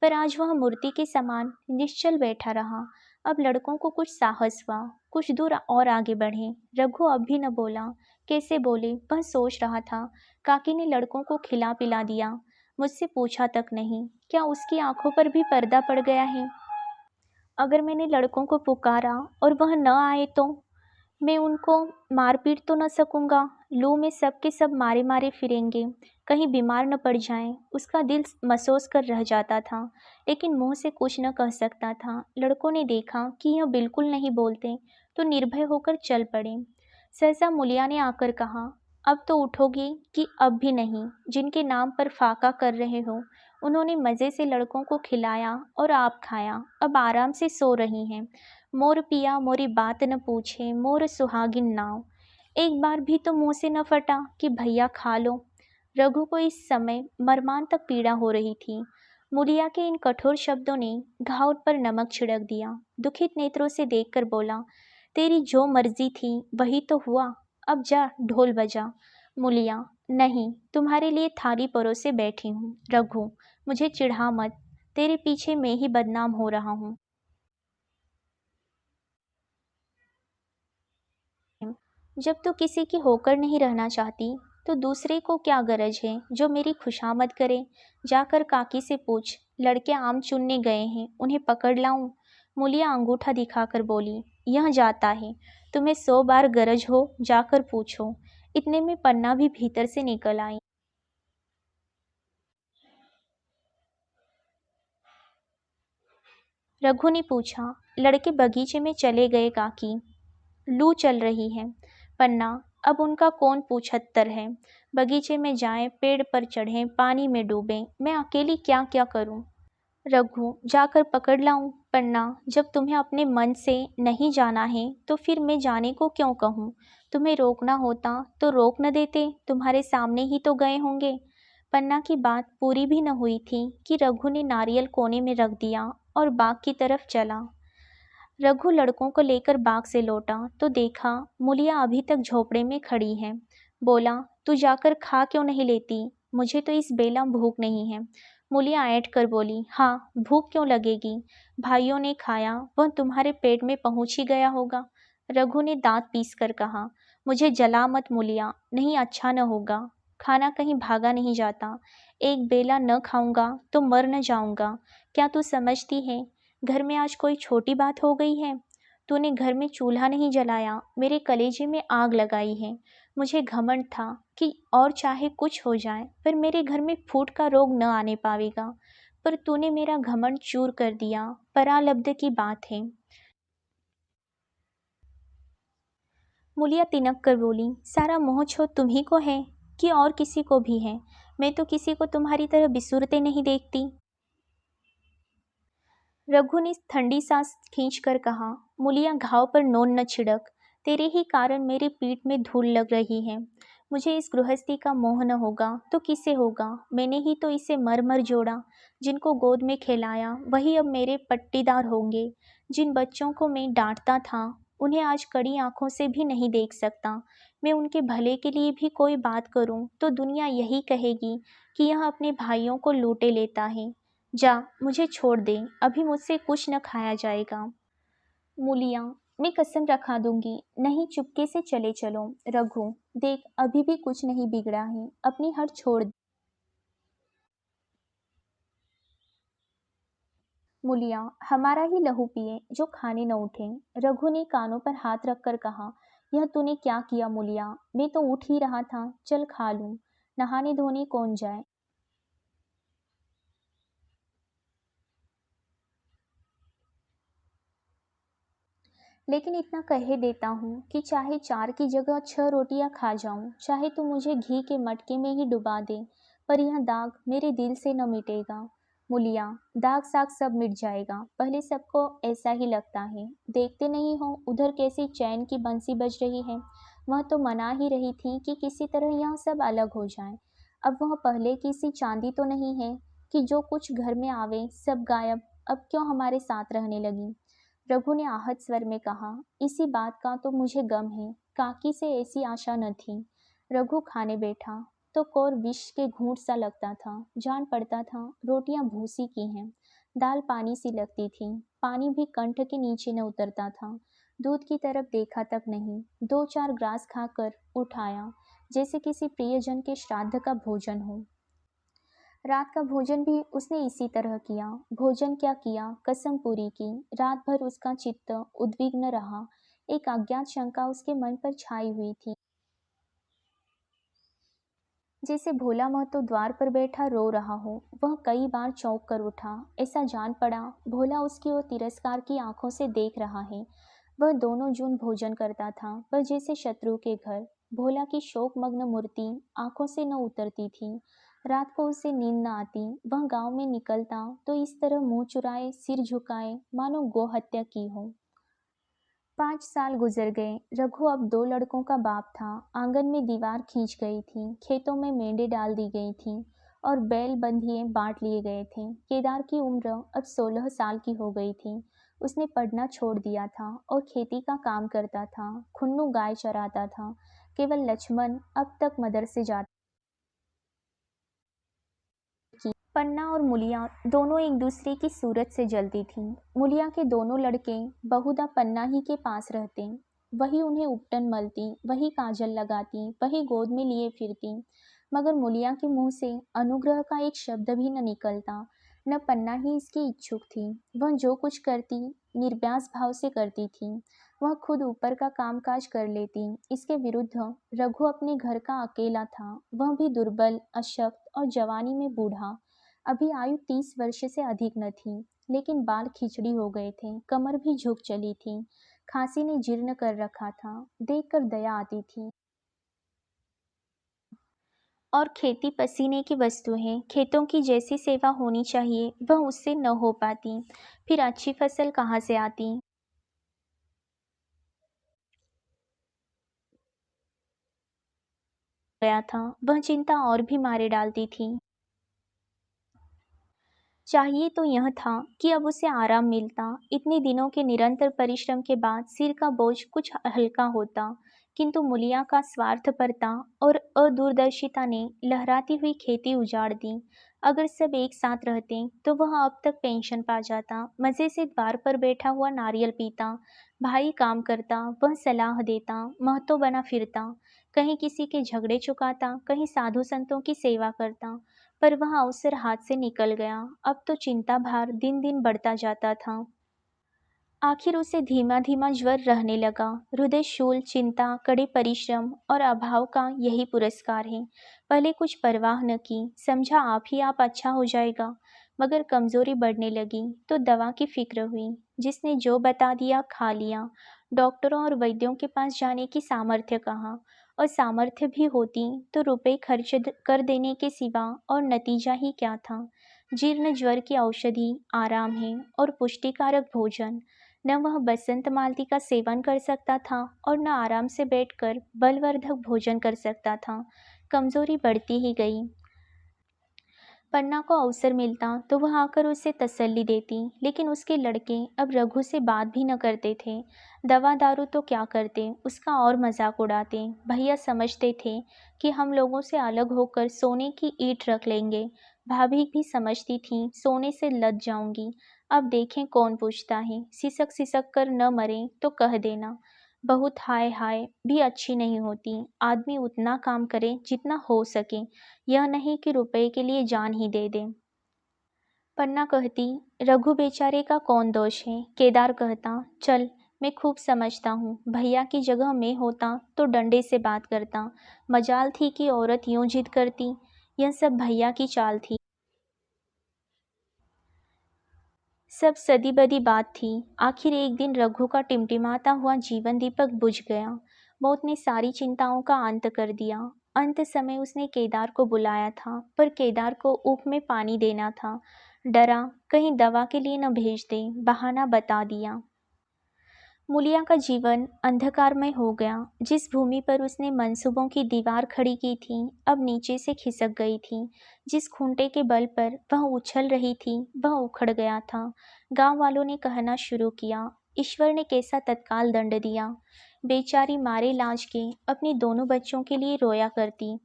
पर आज वह मूर्ति के समान निश्चल बैठा रहा। अब लड़कों को कुछ साहस हुआ, कुछ दूर और आगे बढ़े। रघु अब भी न बोला। कैसे बोले, वह सोच रहा था। काकी ने लड़कों को खिला पिला दिया, मुझसे पूछा तक नहीं। क्या उसकी आंखों पर भी पर्दा पड़ गया है? अगर मैंने लड़कों को पुकारा और वह न आए तो? मैं उनको मार पीट तो न सकूंगा? लू में सब के सब मारे मारे फिरेंगे, कहीं बीमार न पड़ जाएं। उसका दिल महसूस कर रह जाता था, लेकिन मुंह से कुछ न कह सकता था। लड़कों ने देखा कि यह बिल्कुल नहीं बोलते, तो निर्भय होकर चल पड़े। सहसा मुलिया ने आकर कहा, अब तो उठोगी कि अब भी नहीं? जिनके नाम पर फाका कर रहे हो, उन्होंने मज़े से लड़कों को खिलाया और आप खाया, अब आराम से सो रही हैं। मोर पिया मोरी बात न पूछे, मोर सुहागिन नाव। एक बार भी तो मुंह से न फटा कि भैया खा लो। रघु को इस समय मर्मांतक पीड़ा हो रही थी। मुलिया के इन कठोर शब्दों ने घाव पर नमक छिड़क दिया। दुखित नेत्रों से देखकर बोला, तेरी जो मर्जी थी वही तो हुआ, अब जा ढोल बजा। मुलिया, नहीं, तुम्हारे लिए थाली परोसे बैठी हूँ। रघु, मुझे चिढ़ा मत, तेरे पीछे मैं ही बदनाम हो रहा हूँ। जब तू किसी की होकर नहीं रहना चाहती, तो दूसरे को क्या गरज है जो मेरी खुशामद करे? जाकर काकी से पूछ, लड़के आम चुनने गए हैं, उन्हें पकड़ लाऊं? मूलिया अंगूठा दिखाकर बोली, यह जाता है, तुम्हें 100 बार गरज हो जाकर पूछो। इतने में पन्ना भी भीतर से निकल आई। रघु ने पूछा, लड़के बगीचे में चले गए काकी, लू चल रही है। पन्ना, अब उनका कौन पूछत्तर है? बगीचे में जाएं, पेड़ पर चढ़ें, पानी में डूबें, मैं अकेली क्या क्या करूं? रघु, जाकर पकड़ लाऊं? पन्ना, जब तुम्हें अपने मन से नहीं जाना है तो फिर मैं जाने को क्यों कहूँ? तुम्हें रोकना होता तो रोक न देते, तुम्हारे सामने ही तो गए होंगे। पन्ना की बात पूरी भी न हुई थी कि रघु ने नारियल कोने में रख दिया और बाग की तरफ चला। रघु लड़कों को लेकर बाग से लौटा तो देखा मुलिया अभी तक झोपड़े में खड़ी है। बोला, तू जाकर खा क्यों नहीं लेती? मुझे तो इस बेला भूख नहीं है। मुलिया ऐंठ कर बोली, हाँ, भूख क्यों लगेगी? भाइयों ने खाया, वह तुम्हारे पेट में पहुंच ही गया होगा। रघु ने दांत पीस कर कहा, मुझे जला मत मुलिया, नहीं अच्छा न होगा। खाना कहीं भागा नहीं जाता, एक बेला न खाऊंगा तो मर न जाऊंगा। क्या तू समझती है घर में आज कोई छोटी बात हो गई है? तूने घर में चूल्हा नहीं जलाया, मेरे कलेजे में आग लगाई है। मुझे घमंड था कि और चाहे कुछ हो जाए पर मेरे घर में फूट का रोग न आने पावेगा, पर तूने मेरा घमंड चूर कर दिया। परालब्ध की बात है। मूलिया तिनक कर बोली, सारा मोह छो तुम्ही को है कि और किसी को भी है? मैं तो किसी को तुम्हारी तरह बिसुरते नहीं देखती। रघु ने ठंडी सांस खींचकर कहा, मूलिया घाव पर नोन न छिड़क। तेरे ही कारण मेरी पीठ में धूल लग रही है। मुझे इस गृहस्थी का मोह न होगा तो किसे होगा? मैंने ही तो इसे मर मर जोड़ा। जिनको गोद में खिलाया वही अब मेरे पट्टीदार होंगे। जिन बच्चों को मैं डांटता था उन्हें आज कड़ी आंखों से भी नहीं देख सकता। मैं उनके भले के लिए भी कोई बात करूं तो दुनिया यही कहेगी कि यह अपने भाइयों को लूटे लेता है। जा, मुझे छोड़ दे, अभी मुझसे कुछ न खाया जाएगा। मूलिया, मैं कसम रखा दूंगी। नहीं, चुपके से चले चलो। रघु, देख अभी भी कुछ नहीं बिगड़ा है, अपनी हर छोड़ दे। मूलिया, हमारा ही लहू पिए जो खाने न उठे। रघु ने कानों पर हाथ रखकर कहा, यह तूने क्या किया मूलिया? मैं तो उठ ही रहा था, चल खा लूं। नहाने धोने कौन जाए? लेकिन इतना कह देता हूँ कि चाहे 4 की जगह 6 रोटियां खा जाऊं, चाहे तू मुझे घी के मटके में ही डुबा दे, पर यह दाग मेरे दिल से न मिटेगा। मूलिया, दाग साग सब मिट जाएगा, पहले सबको ऐसा ही लगता है। देखते नहीं हो उधर कैसी चैन की बंसी बज रही है? वह तो मना ही रही थी कि किसी तरह यह सब अलग हो जाए। अब वह पहले की सी चांदी तो नहीं है कि जो कुछ घर में आवे सब गायब। अब क्यों हमारे साथ रहने लगी? रघु ने आहत स्वर में कहा, इसी बात का तो मुझे गम है। काकी से ऐसी आशा न थी। रघु खाने बैठा तो कौर विष के घूंट सा लगता था। जान पड़ता था रोटियां भूसी की हैं। दाल पानी सी लगती थी। पानी भी कंठ के नीचे न उतरता था। दूध की तरफ देखा तक नहीं। 2-4 ग्रास खाकर उठाया, जैसे किसी प्रियजन के श्राद्ध का भोजन हो। रात का भोजन भी उसने इसी तरह किया। भोजन क्या किया, कसम पूरी की। रात भर उसका चित्त उद्विग्न रहा। एक अज्ञात शंका उसके मन पर छाई हुई थी, जैसे भोला महतो द्वार पर बैठा रो रहा हो। वह कई बार चौंक कर उठा। ऐसा जान पड़ा भोला उसकी ओर तिरस्कार की आंखों से देख रहा है। वह दोनों जून भोजन करता था, पर जैसे शत्रु के घर। भोला की शोकमग्न मूर्ति आंखों से न उतरती थी। रात को उसे नींद न आती। वह गांव में निकलता तो इस तरह मुंह चुराए, सिर झुकाए, मानो गौ हत्या की हो। 5 साल गुजर गए। रघु अब 2 लड़कों का बाप था। आंगन में दीवार खींच गई थी। खेतों में मेंढे डाल दी गई थी और बैल बंधिए बांट लिए गए थे। केदार की उम्र अब 16 साल की हो गई थी। उसने पढ़ना छोड़ दिया था और खेती का काम करता था। खुन्नू गाय चराता था। केवल लक्ष्मण अब तक मदरसे जाता। पन्ना और मुलिया दोनों एक दूसरे की सूरत से जलती थीं। मुलिया के दोनों लड़के बहुधा पन्ना ही के पास रहते। वही उन्हें उपटन मलती, वही काजल लगाती, वही गोद में लिए फिरती। मगर मुलिया के मुंह से अनुग्रह का एक शब्द भी न निकलता। न पन्ना ही इसकी इच्छुक थी। वह जो कुछ करती निर्व्यास भाव से करती थी। वह खुद ऊपर का कामकाज कर लेती। इसके विरुद्ध रघु अपने घर का अकेला था। वह भी दुर्बल, अशक्त और जवानी में बूढ़ा। अभी आयु 30 वर्ष से अधिक न थी, लेकिन बाल खिचड़ी हो गए थे, कमर भी झुक चली थी। खांसी ने जीर्ण कर रखा था। देखकर दया आती थी। और खेती पसीने की वस्तु है। खेतों की जैसी सेवा होनी चाहिए वह उससे न हो पाती। फिर अच्छी फसल कहाँ से आती? गया था, वह चिंता और भी मारे डालती थी। चाहिए तो यह था कि अब उसे आराम मिलता। इतने दिनों के निरंतर परिश्रम के बाद सिर का बोझ कुछ हल्का होता। किंतु मुलिया का स्वार्थपरता और अदूरदर्शिता ने लहराती हुई खेती उजाड़ दी। अगर सब एक साथ रहते तो वह अब तक पेंशन पा जाता। मज़े से द्वार पर बैठा हुआ नारियल पीता। भाई काम करता, वह सलाह देता, महतो बना फिरता। कहीं किसी के झगड़े चुकाता, कहीं साधु संतों की सेवा करता। पर वह अवसर हाथ से निकल गया। अब तो चिंता भार दिन दिन बढ़ता जाता था। आखिर उसे धीमा धीमा ज्वर रहने लगा। हृदय शूल, चिंता, कड़े परिश्रम और अभाव का यही पुरस्कार है। पहले कुछ परवाह न की, समझा आप ही आप अच्छा हो जाएगा। मगर कमजोरी बढ़ने लगी तो दवा की फिक्र हुई। जिसने जो बता दिया खा लिया। डॉक्टरों और वैद्यों के पास जाने की सामर्थ्य कहाँ, और सामर्थ्य भी होती तो रुपए खर्च कर देने के सिवा और नतीजा ही क्या था। जीर्ण ज्वर की औषधि आराम है और पुष्टिकारक भोजन। न वह बसंत मालती का सेवन कर सकता था और न आराम से बैठकर बलवर्धक भोजन कर सकता था। कमजोरी बढ़ती ही गई। पन्ना को अवसर मिलता तो वह आकर उसे तसल्ली देती, लेकिन उसके लड़के अब रघु से बात भी न करते थे। दवा दारू तो क्या करते, उसका और मजाक उड़ाते। भैया समझते थे कि हम लोगों से अलग होकर सोने की ईंट रख लेंगे। भाभी भी समझती थी सोने से लद जाऊंगी। अब देखें कौन पूछता है, सिसक सिसक कर न मरे तो कह देना। बहुत हाय हाय भी अच्छी नहीं होती। आदमी उतना काम करे जितना हो सके, यह नहीं कि रुपए के लिए जान ही दे दे। पन्ना कहती, रघु बेचारे का कौन दोष है। केदार कहता, चल मैं खूब समझता हूँ, भैया की जगह मैं होता तो डंडे से बात करता। मजाल थी कि औरत यूं जिद करती। यह सब भैया की चाल थी। सब सदी बदी बात थी। आखिर एक दिन रघु का टिमटिमाता हुआ जीवन दीपक बुझ गया। मौत ने सारी चिंताओं का अंत कर दिया। अंत समय उसने केदार को बुलाया था, पर केदार को ऊख में पानी देना था। डरा कहीं दवा के लिए न भेज दे, बहाना बता दिया। मूलिया का जीवन अंधकारमय हो गया। जिस भूमि पर उसने मंसूबों की दीवार खड़ी की थी, अब नीचे से खिसक गई थी। जिस खूंटे के बल पर वह उछल रही थी, वह उखड़ गया था। गांव वालों ने कहना शुरू किया, ईश्वर ने कैसा तत्काल दंड दिया। बेचारी मारे लाज के अपने दोनों बच्चों के लिए रोया करती।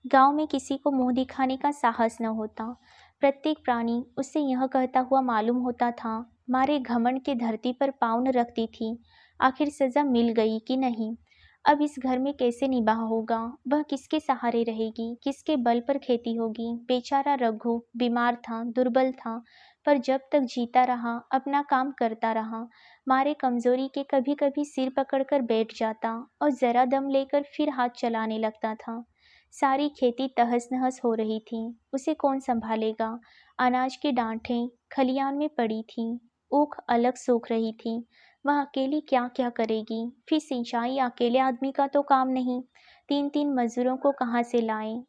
गांव में किसी को मुंह दिखाने का साहस न होता। प्रत्येक प्राणी उससे यह कहता हुआ मालूम होता था, मारे घमंड के धरती पर पाँव न रखती थी। आखिर सजा मिल गई कि नहीं। अब इस घर में कैसे निबाह होगा, वह किसके सहारे रहेगी, किसके बल पर खेती होगी। बेचारा रघु बीमार था, दुर्बल था, पर जब तक जीता रहा अपना काम करता रहा। मारे कमजोरी के कभी कभी सिर पकड़कर बैठ जाता और जरा दम लेकर फिर हाथ चलाने लगता था। सारी खेती तहस नहस हो रही थी, उसे कौन संभालेगा। अनाज की डांठें खलियान में पड़ी थीं, ऊख अलग सूख रही थी। वह अकेली क्या क्या करेगी। फिर सिंचाई अकेले आदमी का तो काम नहीं, तीन तीन मजदूरों को कहाँ से लाएं।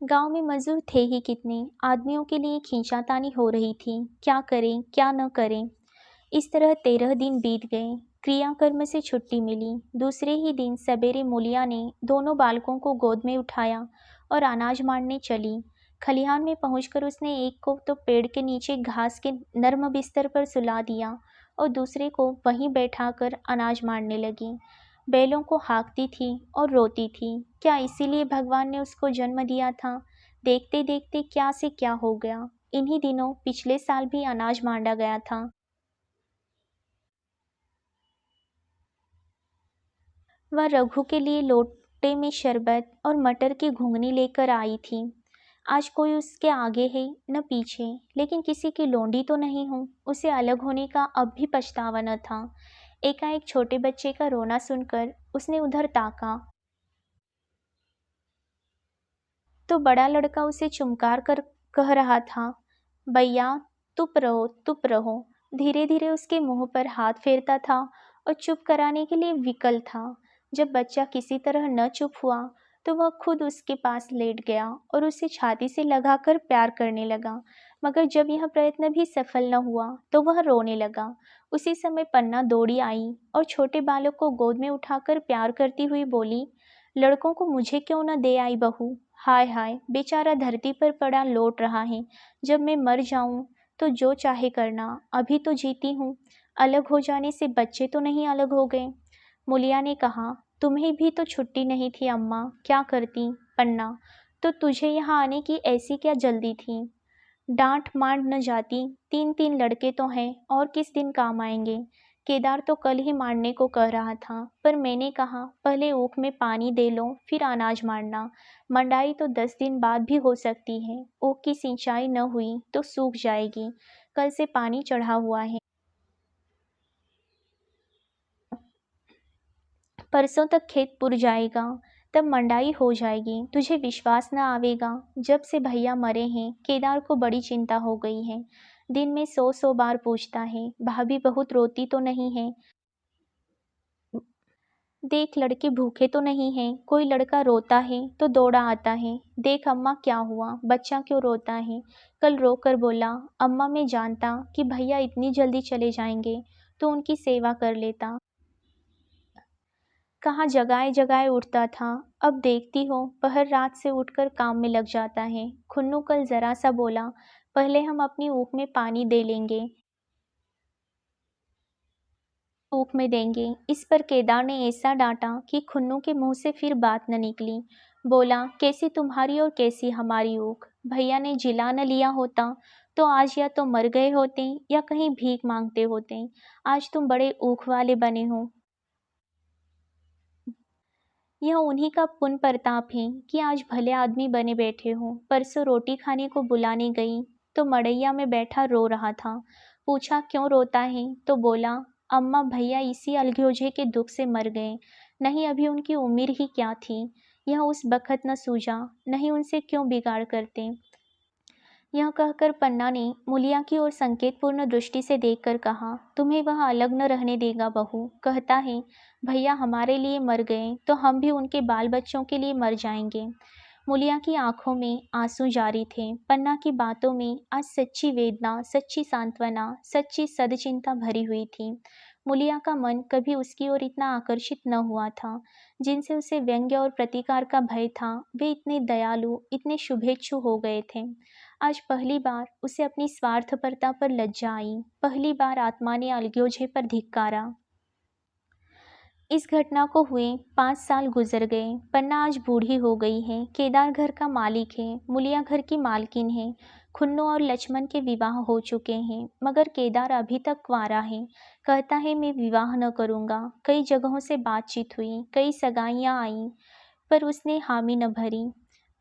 गांव में मजदूर थे ही कितने, आदमियों के लिए खींचातानी हो रही थी, क्या करें क्या न करें। इस तरह 13 दिन बीत गए। क्रियाकर्म से छुट्टी मिली। दूसरे ही दिन सवेरे मूलिया ने दोनों बालकों को गोद में उठाया और अनाज मांडने चली। खलिहान में पहुंचकर उसने एक को तो पेड़ के नीचे घास के नर्म बिस्तर पर सुला दिया और दूसरे को वहीं बैठाकर अनाज मांडने लगी। बैलों को हाँकती थी और रोती थी। क्या इसीलिए भगवान ने उसको जन्म दिया था। देखते देखते क्या से क्या हो गया। इन्हीं दिनों पिछले साल भी अनाज मांडा गया था। वह रघु के लिए लोटे में शरबत और मटर की घुंघनी लेकर आई थी। आज कोई उसके आगे है न पीछे, लेकिन किसी की लोंडी तो नहीं हूँ। उसे अलग होने का अब भी पछतावा न था। एकाएक छोटे बच्चे का रोना सुनकर उसने उधर ताका तो बड़ा लड़का उसे चुमकार कर कह रहा था, भैया चुप रहो चुप रहो। धीरे धीरे उसके मुंह पर हाथ फेरता था और चुप कराने के लिए विकल था। जब बच्चा किसी तरह न चुप हुआ तो वह खुद उसके पास लेट गया और उसे छाती से लगाकर प्यार करने लगा। मगर जब यह प्रयत्न भी सफल न हुआ तो वह रोने लगा। उसी समय पन्ना दौड़ी आई और छोटे बालक को गोद में उठाकर प्यार करती हुई बोली, लड़कों को मुझे क्यों न दे आई बहू। हाय हाय बेचारा धरती पर पड़ा लौट रहा है। जब मैं मर जाऊं तो जो चाहे करना, अभी तो जीती हूँ। अलग हो जाने से बच्चे तो नहीं अलग हो गए। मुलिया ने कहा, तुम्हें भी तो छुट्टी नहीं थी अम्मा, क्या करती। पन्ना, तो तुझे यहाँ आने की ऐसी क्या जल्दी थी। डांट मांड न जाती, तीन तीन लड़के तो हैं और किस दिन काम आएंगे। केदार तो कल ही मारने को कह रहा था, पर मैंने कहा पहले ऊख में पानी दे लो फिर अनाज मारना। मंडाई तो 10 दिन बाद भी हो सकती है। ऊख की सिंचाई न हुई तो सूख जाएगी। कल से पानी चढ़ा हुआ है, परसों तक खेत पुर जाएगा, तब मंडाई हो जाएगी। तुझे विश्वास न आवेगा, जब से भैया मरे हैं केदार को बड़ी चिंता हो गई है। दिन में 100 बार पूछता है, भाभी बहुत रोती तो नहीं है? देख लड़के भूखे तो नहीं हैं। कोई लड़का रोता है तो दौड़ा आता है, देख अम्मा क्या हुआ, बच्चा क्यों रोता है? कल रो कर बोला, अम्मा मैं जानता कि भैया इतनी जल्दी चले जाएंगे तो उनकी सेवा कर लेता। कहाँ जगाए जगाए उठता था, अब देखती हो पहर रात से उठकर काम में लग जाता है। खुन्नू कल जरा सा बोला, पहले हम अपनी ऊख में पानी दे लेंगे, ऊख में देंगे। इस पर केदार ने ऐसा डांटा कि खुन्नू के मुंह से फिर बात न निकली। बोला, कैसी तुम्हारी और कैसी हमारी ऊख? भैया ने जिला न लिया होता तो आज या तो मर गए होते या कहीं भीख मांगते होते। आज तुम बड़े ऊख वाले बने हो। यह उन्हीं का पुण्य प्रताप है कि आज भले आदमी बने बैठे हो। परसों रोटी खाने को बुलाने गई तो मड़ैया में बैठा रो रहा था। पूछा क्यों रोता है तो बोला, अम्मा भैया इसी अलगोजे के दुख से मर गए, नहीं अभी उनकी उम्र ही क्या थी। यह उस बखत न सूझा, नहीं उनसे क्यों बिगाड़ करते। यह कहकर पन्ना ने मुलिया की ओर संकेतपूर्ण दृष्टि से देखकर कहा, तुम्हें वह अलग न रहने देगा बहू। कहता है भैया हमारे लिए मर गए तो हम भी उनके बाल बच्चों के लिए मर जाएंगे। मुलिया की आंखों में आंसू जारी थे। पन्ना की बातों में आज सच्ची वेदना, सच्ची सांत्वना, सच्ची सदचिंता भरी हुई थी। मुलिया का मन कभी उसकी ओर इतना आकर्षित न हुआ था। जिनसे उसे व्यंग्य और प्रतिकार का भय था, वे इतने दयालु, इतने शुभेच्छु हो गए थे। आज पहली बार उसे अपनी स्वार्थपरता पर लज्जा आई। पहली बार आत्मा ने अलगोजे पर धिक्कारा। इस घटना को हुए 5 साल गुजर गए। पन्ना आज बूढ़ी हो गई है। केदार घर का मालिक है, मुलिया घर की मालकिन है। खुन्नू और लक्ष्मण के विवाह हो चुके हैं, मगर केदार अभी तक कुंवारा है। कहता है मैं विवाह न करूँगा। कई जगहों से बातचीत हुई, कई सगाइयाँ आईं, पर उसने हामी न भरी।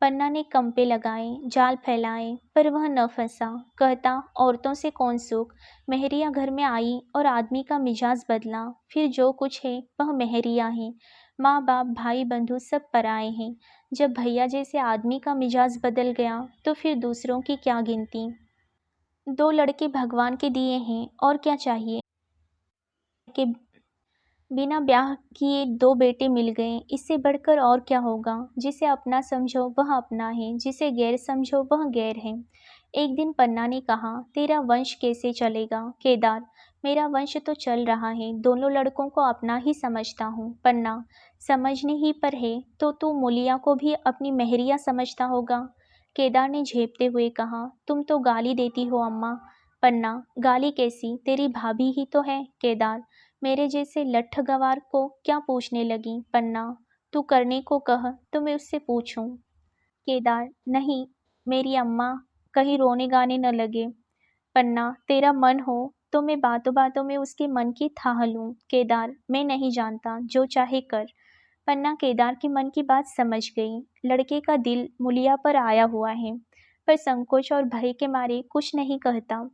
पन्ना ने कंपे लगाए, जाल फैलाए, पर वह न फंसा। कहता औरतों से कौन सुख। मेहरिया घर में आई और आदमी का मिजाज बदला, फिर जो कुछ है वह मेहरिया है। माँ बाप भाई बंधु सब पराए हैं। जब भैया जैसे आदमी का मिजाज बदल गया तो फिर दूसरों की क्या गिनती। 2 लड़के भगवान के दिए हैं, और क्या चाहिए। के बिना ब्याह किए 2 बेटे मिल गए, इससे बढ़कर और क्या होगा। जिसे अपना समझो वह अपना है, जिसे गैर समझो वह गैर है। एक दिन पन्ना ने कहा, तेरा वंश कैसे चलेगा केदार? मेरा वंश तो चल रहा है, दोनों लड़कों को अपना ही समझता हूँ। पन्ना, समझने ही पर है तो तू मुलिया को भी अपनी मेहरिया समझता होगा। केदार ने झेपते हुए कहा, तुम तो गाली देती हो अम्मा। पन्ना, गाली कैसी, तेरी भाभी ही तो है। केदार, मेरे जैसे लट्ठ गवार को क्या पूछने लगी। पन्ना, तू करने को कह तो मैं उससे पूछूं। केदार, नहीं, मेरी अम्मा कहीं रोने गाने न लगे। पन्ना, तेरा मन हो तो मैं बातों बातों में उसके मन की थाह लूं। केदार, मैं नहीं जानता, जो चाहे कर। पन्ना केदार के मन की बात समझ गई। लड़के का दिल मुलिया पर आया हुआ है, पर संकोच और भय के मारे कुछ नहीं कहता।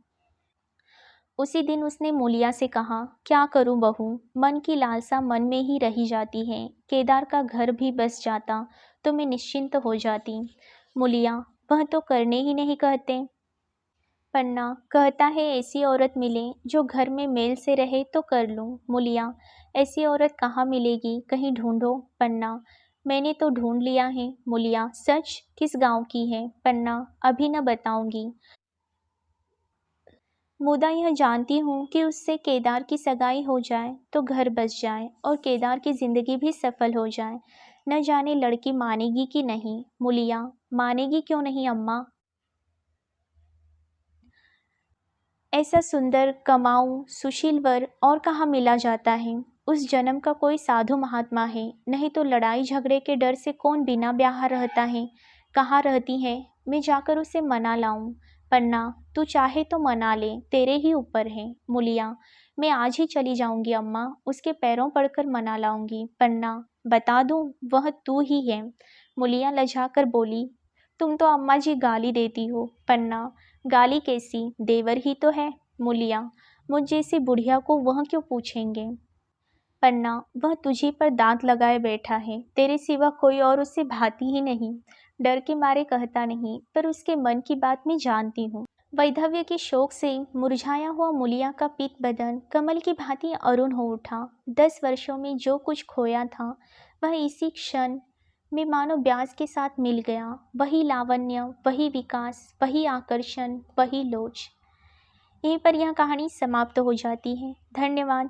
उसी दिन उसने मूलिया से कहा, क्या करूं बहू, मन की लालसा मन में ही रही जाती है। केदार का घर भी बस जाता तो मैं निश्चिंत हो जाती। मूलिया, वह तो करने ही नहीं कहते। पन्ना, कहता है ऐसी औरत मिले जो घर में मेल से रहे तो कर लूं। मूलिया, ऐसी औरत कहाँ मिलेगी, कहीं ढूंढो। पन्ना, मैंने तो ढूंढ लिया है। मूलिया, सच? किस गांव की है? पन्ना, अभी न बताऊंगी। मुदा यह जानती हूँ कि उससे केदार की सगाई हो जाए तो घर बस जाए और केदार की जिंदगी भी सफल हो जाए। न जाने लड़की मानेगी कि नहीं। मुलिया, मानेगी क्यों नहीं अम्मा। ऐसा सुंदर कमाऊ सुशील वर और कहाँ मिला जाता है। उस जन्म का कोई साधु महात्मा है, नहीं तो लड़ाई झगड़े के डर से कौन बिना ब्याह रहता है। कहाँ रहती है, मैं जाकर उसे मना लाऊं। पन्ना, तू चाहे तो मना ले, तेरे ही ऊपर है। मुलिया, मैं आज ही चली जाऊंगी अम्मा, उसके पैरों पड़कर मना लाऊंगी। पन्ना, बता दूं, वह तू ही है। मुलिया लजाकर बोली, तुम तो अम्मा जी गाली देती हो। पन्ना, गाली कैसी, देवर ही तो है। मुलिया, मुझ जैसी बुढ़िया को वह क्यों पूछेंगे। पन्ना, वह तुझी पर दांत लगाए बैठा है, तेरे सिवा कोई और उससे भाती ही नहीं। डर के मारे कहता नहीं, पर उसके मन की बात मैं जानती हूँ। वैधव्य के शोक से मुरझाया हुआ मूलिया का पीत बदन कमल की भांति अरुण हो उठा। 10 वर्षों में जो कुछ खोया था वह इसी क्षण में मानो ब्याज के साथ मिल गया। वही लावण्य, वही विकास, वही आकर्षण, वही लोच। यहीं पर यह कहानी समाप्त हो जाती है। धन्यवाद।